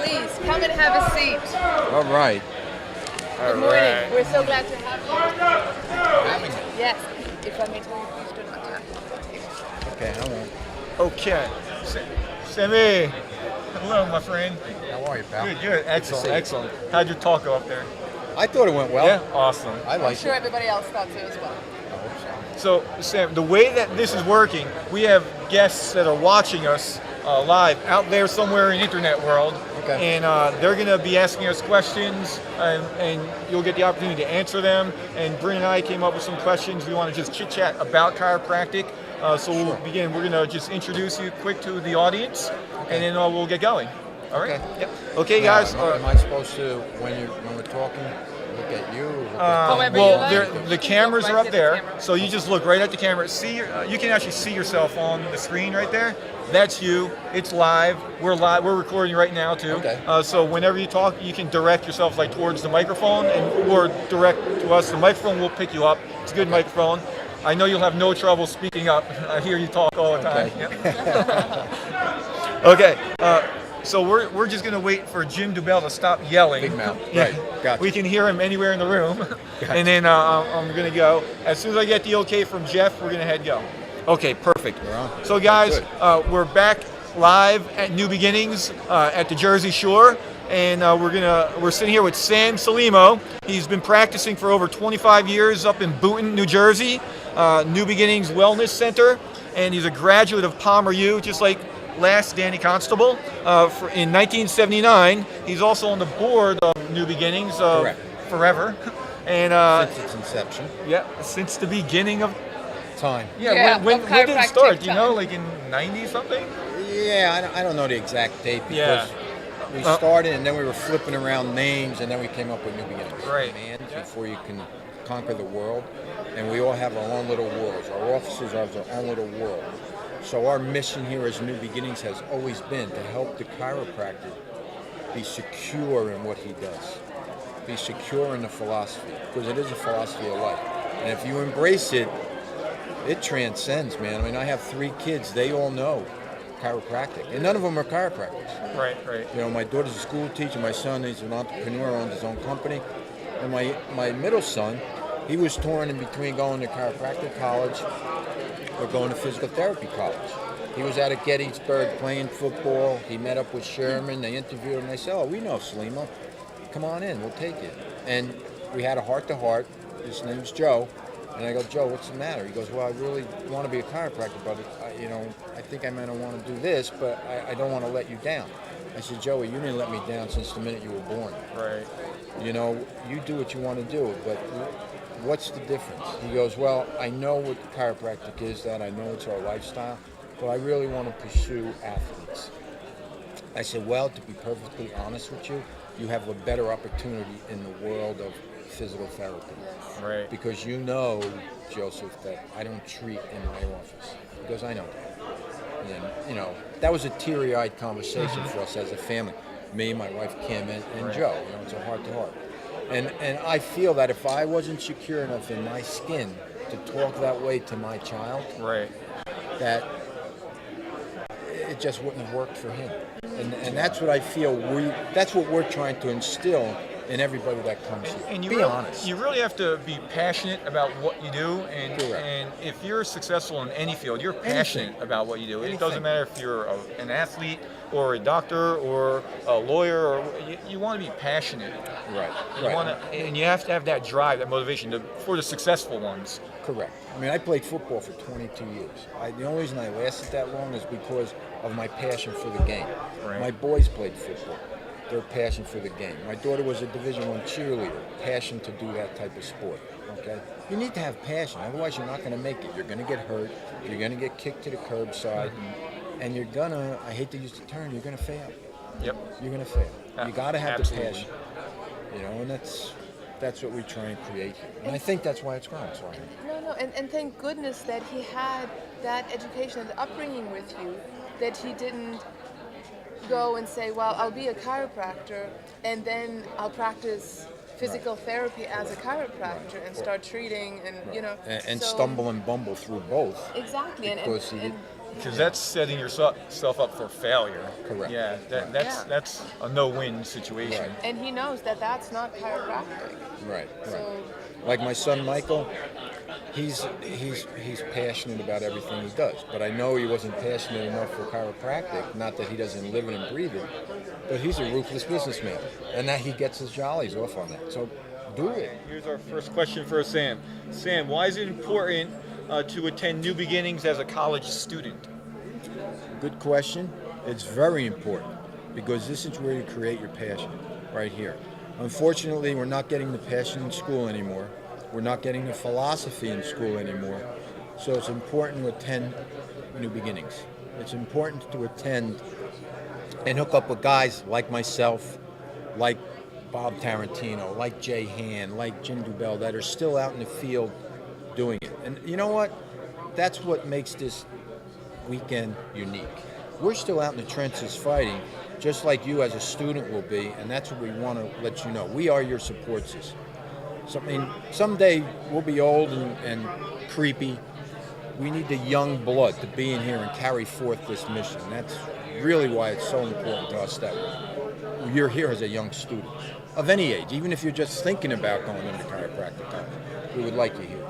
please come and have a seat. All right. Good morning. We're so glad to have you. Yes. If I may tell you, please do not tap. Okay, I won't. Okay. Sammy. Hello, my friend. How are you, pal? Good. Excellent. How'd your talk go up there? I thought it went well. Yeah, awesome. I I'm liked sure it. everybody else thought so as well. I hope so. So, Sam, the way that this is working, we have guests that are watching us live out there somewhere in the internet world. Okay. And they're going to be asking us questions, and you'll get the opportunity to answer them. And Bryn and I came up with some questions. We want to just chit-chat about chiropractic. So we'll begin. We're going to just introduce you quick to the audience, and then we'll get going. All right? Okay. Yep. Okay, Now, guys. am I supposed to, when we're talking, look at you? Look at However you like. The cameras are up there, so you just look right at the camera. See, you can actually see yourself on the screen right there. That's you. It's live. We're live. We're recording right now too. Okay. So whenever you talk, you can direct yourself like towards the microphone, or direct to us. The microphone will pick you up. It's a good microphone. I know you'll have no trouble speaking up. I hear you talk all the time. Okay. Yep. Okay. So we're just gonna wait for Jim Dubell to stop yelling. Big mouth. Yeah. Right. Gotcha. We can hear him anywhere in the room. Gotcha. And then I'm gonna go. As soon as I get the okay from Jeff, we're gonna head go. Okay, perfect. We're on. So guys, Good. we're back live at New Beginnings at the Jersey Shore, and we're sitting here with Sam Selimo. He's been practicing for over 25 years up in Boonton, New Jersey, New Beginnings Wellness Center, and he's a graduate of Palmer U, just like last Danny Constable. In 1979, he's also on the board of New Beginnings Correct. forever, and Since its inception. yeah, since the beginning of Time. Yeah, when of did it start? Do you chiropractic know, time. like in 90 something? Yeah, I don't know the exact date because we started and then we were flipping around names and then we came up with New Beginnings. Right. Man, before you can conquer the world, and we all have our own little worlds. Our offices have their own little world. So our mission here as New Beginnings has always been to help the chiropractor be secure in what he does, be secure in the philosophy, because it is a philosophy of life. And if you embrace it, it transcends, man. I mean, I have 3 kids. They all know chiropractic, and none of them are chiropractors. Right. You know, my daughter's a school teacher. My son is an entrepreneur, owns his own company. And my middle son, he was torn in between going to chiropractic college or going to physical therapy college. He was out at Gettysburg playing football. He met up with Sherman. They interviewed him. They said, "Oh, we know Selimo. Come on in. We'll take it." And we had a heart-to-heart. His name's Joe. And I go, "Joe, what's the matter?" He goes, "Well, I really want to be a chiropractor, but I think I'm going to want to do this, but I don't want to let you down." I said, "Joey, you didn't let me down since the minute you were born. Right. You know, you do what you want to do, but what's the difference?" He goes, "Well, I know what chiropractic is, that I know it's our lifestyle, but I really want to pursue athletes." I said, "Well, to be perfectly honest with you, you have a better opportunity in the world of physical therapy. Right. Because you know, Joseph, that I don't treat in my office." He goes, "I know that." And then, that was a teary-eyed conversation for us as a family. Me, my wife Kim, and Joe. It's a heart-to-heart. And I feel that if I wasn't secure enough in my skin to talk that way to my child, Right. that it just wouldn't have worked for him. And that's what I feel that's what we're trying to instill in everybody that comes here. And be honest. You really have to be passionate about what you do, Correct. and if you're successful in any field, you're passionate about what you do. It doesn't matter if you're an athlete or a doctor or a lawyer, or you want to be passionate. Right. You want to, and you have to have that drive, that motivation for the successful ones. Correct. I mean, I played football for 22 years. The only reason I lasted that long is because of my passion for the game. Right. My boys played football. Their passion for the game. My daughter was a Division I cheerleader. Passion to do that type of sport. Okay? You need to have passion. Otherwise, you're not going to make it. You're going to get hurt. You're going to get kicked to the curbside. And you're going to, I hate to use the term, you're going to fail. Yep. You're going to fail. You got to have Absolutely. the passion. And that's what we try and create here. And I think that's why it's growing. Sorry. No, and thank goodness that he had that education and upbringing with you, that he didn't go and say, "Well, I'll be a chiropractor and then I'll practice physical therapy as a chiropractor and start treating," and and so, stumble and bumble through both. Exactly, Because Because that's setting yourself up for failure. Correct. Yeah, that's a no-win situation. Right. And he knows that that's not chiropractic. Right. So Like my son Michael, he's passionate about everything he does. But I know he wasn't passionate enough for chiropractic. Not that he doesn't live it and breathe it, but he's a ruthless businessman, and that he gets his jollies off on that. So do it. Here's our first question for Sam. Sam, why is it important to attend New Beginnings as a college student? Good question. It's very important because this is where you create your passion, right here. Unfortunately, we're not getting the passion in school anymore. We're not getting the philosophy in school anymore. So it's important to attend New Beginnings. It's important to attend and hook up with guys like myself, like Bob Tarantino, like Jay Hahn, like Jim Dubell, that are still out in the field doing it. And you know what? That's what makes this weekend unique. We're still out in the trenches fighting, just like you as a student will be, and that's what we want to let you know. We are your support system. Someday we'll be old and creepy. We need the young blood to be in here and carry forth this mission. That's really why it's so important to us that you're here as a young student of any age, even if you're just thinking about going into chiropractic college. We would like you here.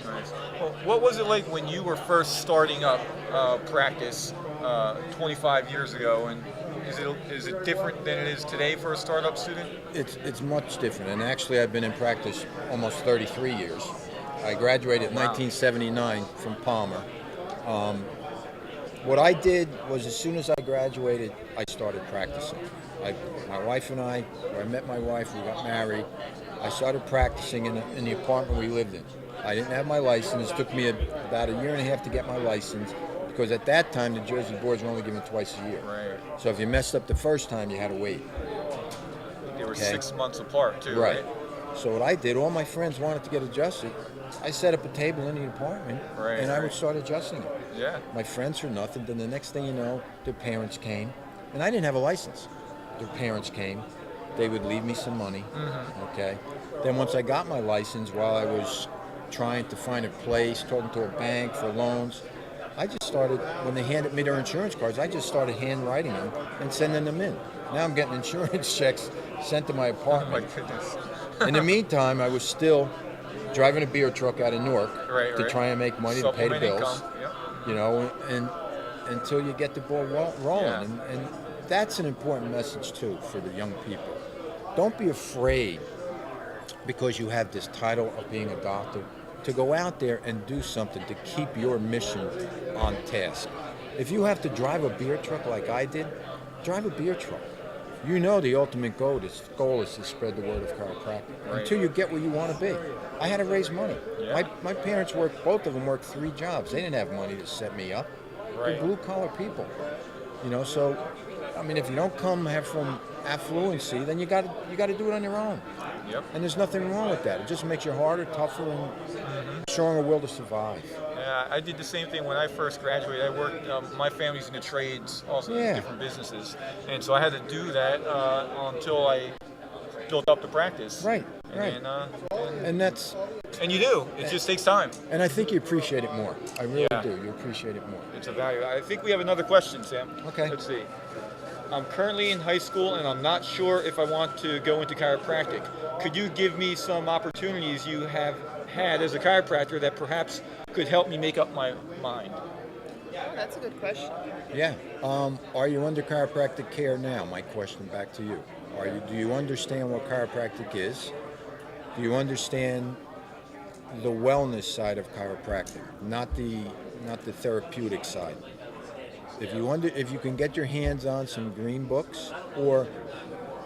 Nice. Well, what was it like when you were first starting up practice 25 years ago, and is it different than it is today for a startup student? It's much different, and actually I've been in practice almost 33 years. I graduated in 1979 from Palmer. What I did was, as soon as I graduated, I started practicing. My wife and I met my wife, we got married. I started practicing in the apartment we lived in. I didn't have my license. It took me about a year and a half to get my license, because at that time the Jersey boards were only given twice a year. Right. So if you messed up the first time, you had to wait. They were 6 months apart too, right? So what I did, all my friends wanted to get adjusted. I set up a table in the apartment, and I would start adjusting it. Yeah. My friends for nothing. Then the next thing you know, their parents came, and I didn't have a license. Their parents came. They would leave me some money. Okay. Then once I got my license, while I was trying to find a place, talking to a bank for loans, I just started, when they handed me their insurance cards, I just started handwriting them and sending them in. Now I'm getting insurance checks sent to my apartment. Oh my goodness. In the meantime, I was still driving a beer truck out of Newark to try and make money to pay the bills. Yep. You know, and until you get the ball rolling. Yeah. And that's an important message too for the young people. Don't be afraid, because you have this title of being a doctor, to go out there and do something to keep your mission on task. If you have to drive a beer truck like I did, drive a beer truck. You know the ultimate goal is to spread the word of chiropractic until you get where you want to be. I had to raise money. Yeah. My parents worked, both of them worked 3 jobs. They didn't have money to set me up. They're blue collar people. You know, so I mean, if you don't come from affluency, then you got to do it on your own. Yep. And there's nothing wrong with that. It just makes you harder, tougher, and stronger will to survive. Yeah, I did the same thing when I first graduated. I worked, my family's in the trades, also in different businesses. And so I had to do that until I built up the practice. Right. And that's... And you do. It just takes time. And I think you appreciate it more. I really do. You appreciate it more. It's a value. I think we have another question, Sam. Okay. Let's see. I'm currently in high school, and I'm not sure if I want to go into chiropractic. Could you give me some opportunities you have had as a chiropractor that perhaps could help me make up my mind? Oh, that's a good question. Yeah. Are you under chiropractic care now? My question back to you. Do you understand what chiropractic is? Do you understand the wellness side of chiropractic, not the therapeutic side? If you can get your hands on some green books, or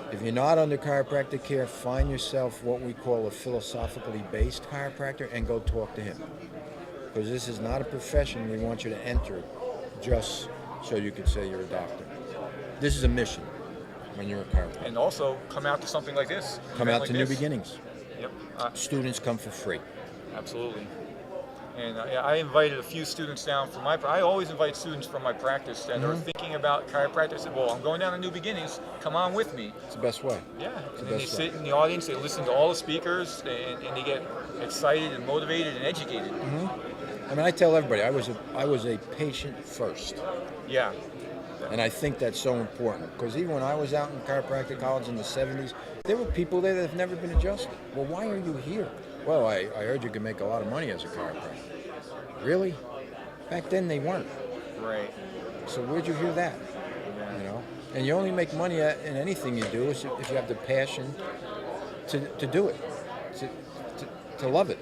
if you're not under chiropractic care, find yourself what we call a philosophically based chiropractor and go talk to him. Because this is not a profession we want you to enter just so you can say you're a doctor. This is a mission when you're a chiropractor. And also come out to something like this. Come out like to this. New Beginnings. Yep. Students come for free. Absolutely. And I invited a few students down from I always invite students from my practice that are thinking about chiropractic. I said, well, I'm going down to New Beginnings. Come on with me. It's the best way. Yeah. And then they sit in the audience, they listen to all the speakers, and they get excited and motivated and educated. I mean, I tell everybody I was a patient first. Yeah. And I think that's so important because even when I was out in chiropractic college in the 70s, there were people there that have never been adjusted. Well, why are you here? Well, I heard you can make a lot of money as a chiropractor. Really? Back then they weren't. Right. So where'd you hear that? You know? And you only make money in anything you do if you have the passion to do it, to love it.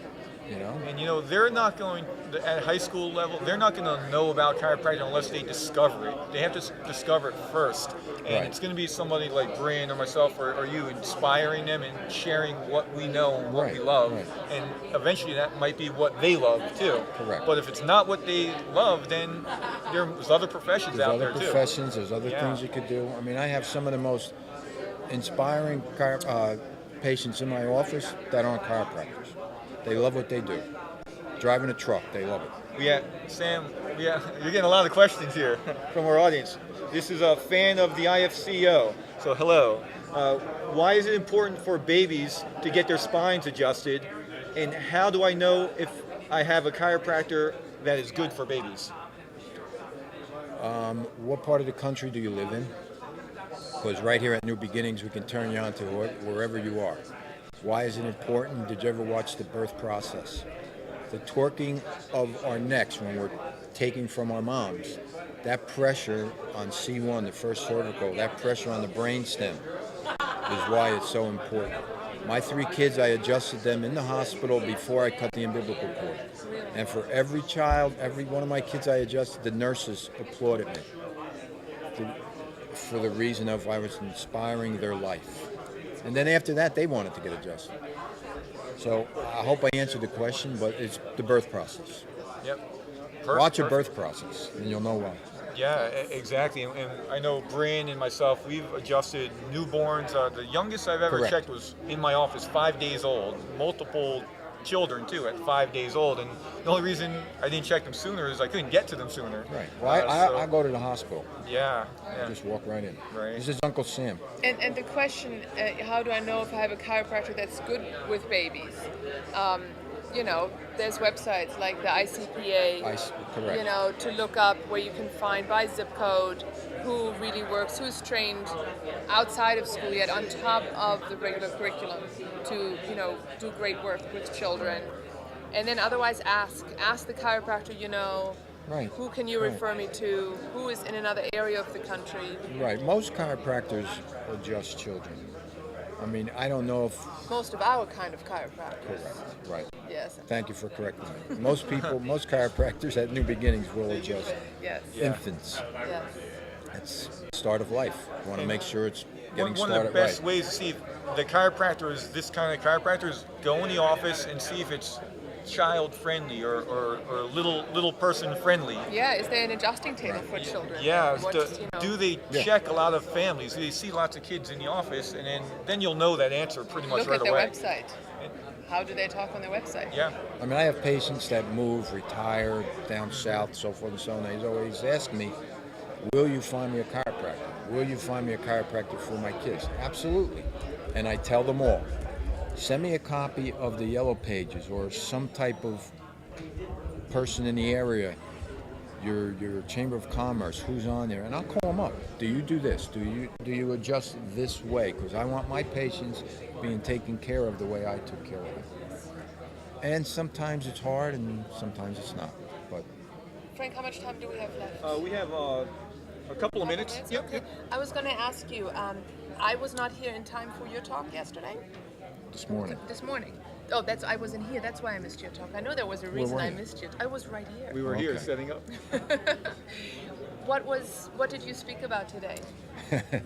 You know? And you know, they're not going at high school level. They're not going to know about chiropractic unless they discover it. They have to discover it first, and Right. it's going to be somebody like Bryn or myself or you inspiring them and sharing what we know and what we Right, love, right. and eventually that might be what they love too. Correct. But if it's not what they love, then there's other professions There's out other there too. professions, there's other Yeah. things you could do. I mean, I have some of the most inspiring patients in my office that aren't chiropractors. They love what they do. Driving a truck, they love it. Sam, you're getting a lot of questions here from our audience. This is a fan of the IFCO, so hello. Why is it important for babies to get their spines adjusted, and how do I know if I have a chiropractor that is good for babies? What part of the country do you live in? Because right here at New Beginnings, we can turn you on to wherever you are. Why is it important? Did you ever watch the birth process? The torquing of our necks when we're taking from our moms, that pressure on C1, the first cervical, that pressure on the brainstem is why it's so important. My 3 kids, I adjusted them in the hospital before I cut the umbilical cord. And for every child, every one of my kids I adjusted, the nurses applauded me for the reason of I was inspiring their life. And then after that, they wanted to get adjusted. So I hope I answered the question, but it's the birth process. Yep. Watch a birth process, and you'll know why. Yeah, exactly. And I know Bryn and myself, we've adjusted newborns. The youngest I've ever Correct. checked was in my office, 5 days old. Multiple children too at 5 days old. And the only reason I didn't check them sooner is I couldn't get to them sooner. Right. Well, I go to the hospital. Yeah. I just walk right in. Right. This is Uncle Sam. And the question, how do I know if I have a chiropractor that's good with babies? You know, there's websites like the ICPA, Correct. you know, to look up where you can find by zip code who really works, who's trained outside of school yet on top of the regular curriculum to, you know, do great work with children. And then otherwise ask the chiropractor, you know, Right. who can you refer me to, who is in another area of the country. Right. Most chiropractors adjust children. I mean, I don't know if... Most of our kind of chiropractors. Correct. Right. Yes. Thank you for correcting me. Most most chiropractors at New Beginnings will adjust Yes. infants. Yes. It's the start of life. You want to make sure it's getting One started of the best right. ways to see if the chiropractor is this kind of chiropractor is go in the office and see if it's child friendly or little person friendly. Yeah, is there an adjusting table for children? Yeah, What's, you know, do they check a lot of families? Do they see lots of kids in the office, and then you'll know that answer pretty much look right at their away. website. How do they talk on their website? Yeah, I mean, I have patients that move, retire, down south, so forth and so on. They always ask me, will you find me a chiropractor? Will you find me a chiropractor for my kids? Absolutely. And I tell them all, send me a copy of the Yellow Pages or some type of person in the area, your Chamber of Commerce, who's on there, and I'll call them up. Do you do this? Do you adjust this way? Because I want my patients being taken care of the way I took care of them. And sometimes it's hard, and sometimes it's not. But Frank, how much time do we have left? we have a couple of minutes. Yep. Okay. I was going to ask you, I was not here in time for your talk yesterday. this morning, This morning. Oh, I wasn't here. That's why I missed your talk. I know there was a reason were I you? missed you. I was right here. We were here Okay. setting up. What did you speak about today?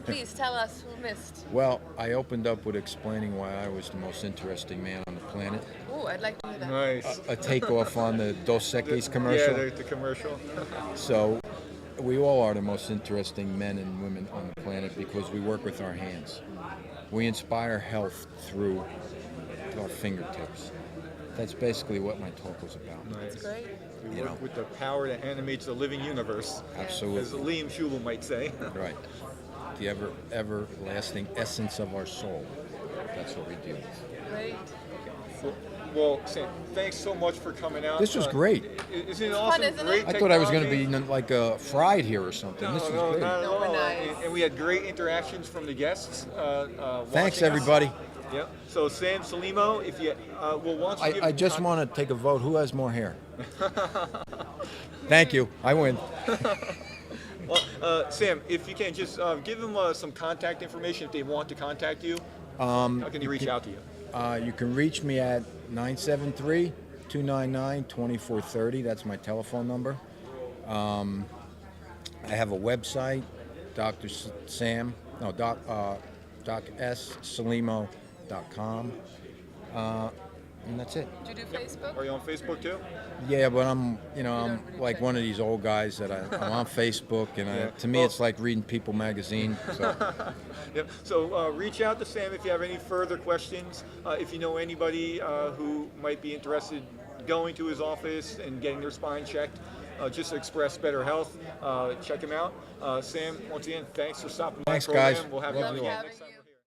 Please tell us who missed. well, I opened up with explaining why I was the most interesting man on the planet. Oh, I'd like to hear that. Nice. A takeoff on the Dos Equis commercial. Yeah, the commercial. So we all are the most interesting men and women on the planet because we work with our hands. We inspire health through our fingertips. That's basically what my talk was about. Nice. That's great. We work with the power that animates the living universe, as Absolutely. Liam Schubel might say. Right. The everlasting essence of our soul. That's what we deal with. Great. Well, Sam, thanks so much for coming out. This was great. Isn't it It's awesome? fun, isn't it? Great I thought I was going to technology. be like fried here or something. No, This was no, great. not at No, all. we're nice. And we had great interactions from the guests. Thanks, watching us. everybody. Yep. So Sam Selimo, if you once you give I just want to take a vote. Who has more hair? Thank you. I win. Well, Sam, if you can just give them some contact information if they want to contact you. How can they reach out to you? You can reach me at 973-299-2430. That's my telephone number. I have a website, DocSelimo.com. And that's it. Do you do Facebook? Are you on Facebook too? Yeah, but I'm really like check one of these old guys that I'm on Facebook, and Yeah. to me Well- it's like reading People magazine. So Yep. So reach out to Sam if you have any further questions. If you know anybody who might be interested going to his office and getting their spine checked, just to express better health, check him out. Sam, once again, thanks for stopping by Thanks, the program. guys. We'll have Love you on you again all. next time.